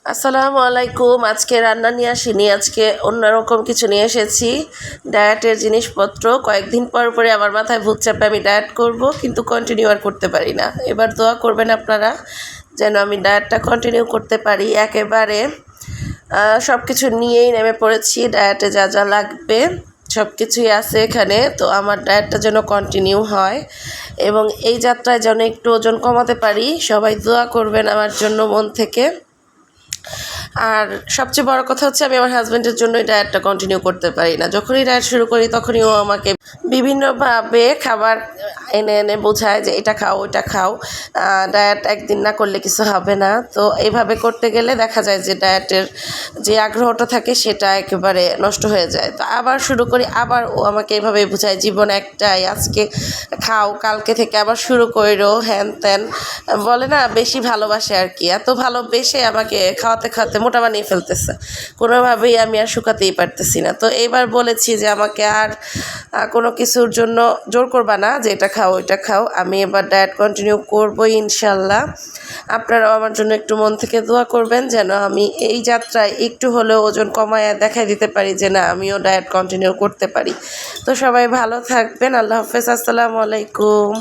আসসালামু আলাইকুম। আজকে রান্না নিয়ে আসিনি, আজকে অন্যরকম কিছু নিয়ে এসেছি। ডায়েটের জিনিসপত্র কয়েকদিন পর পরে আমার মাথায় ভূত চাপে আমি ডায়েট করব, কিন্তু কন্টিনিউ আর করতে পারি না। এবার দোয়া করবেন আপনারা যেন আমি ডায়েটটা কন্টিনিউ করতে পারি। একেবারে সব কিছু নিয়েই নেমে পড়েছি। ডায়েটে যা যা লাগবে সব কিছুই আছে এখানে, তো আমার ডায়েটটা যেন কন্টিনিউ হয় এবং এই যাত্রায় যেন একটু ওজন কমাতে পারি। সবাই দোয়া করবেন আমার জন্য মন থেকে। আর সবচেয়ে বড় কথা হচ্ছে, আমি আমার হাজব্যান্ডের জন্যই ডায়েটটা কন্টিনিউ করতে পারি না। যখনই ডায়েট শুরু করি তখনই ও আমাকে বিভিন্নভাবে খাবার এনে এনে বোঝায় যে এটা খাও ওইটা খাও, ডায়েট একদিন না করলে কিছু হবে না। তো এইভাবে করতে গেলে দেখা যায় যে ডায়েটের যে আগ্রহটা থাকে সেটা একেবারে নষ্ট হয়ে যায়। তো আবার শুরু করি, আবার ও আমাকে এইভাবে বোঝায় জীবন একটাই, আজকে খাও, কালকে থেকে আবার শুরু করো, হ্যান ত্যান বলে না, বেশি ভালোবাসে আর কি। এত ভালোবেসে আমাকে খাওয়াতে খাওয়াতে মোটা বানিয়ে ফেলতেছে, কোনোভাবেই আমি আর শুকাতেই পারতেছি না। তো এইবার বলেছি যে আমাকে আর কোনো কিছুর জন্য জোর করবা না যে এটা খাও ওইটা খাও, আমি এবার ডায়েট কন্টিনিউ করবোই ইনশাল্লাহ। আপনারাও আমার জন্য একটু মন থেকে দোয়া করবেন যেন আমি এই যাত্রায় একটু হলেও ওজন কমায় দেখাই দিতে পারি যে না, আমিও ডায়েট কন্টিনিউ করতে পারি। তো সবাই ভালো থাকবেন, আল্লাহ হাফেজ, আসসালামু আলাইকুম।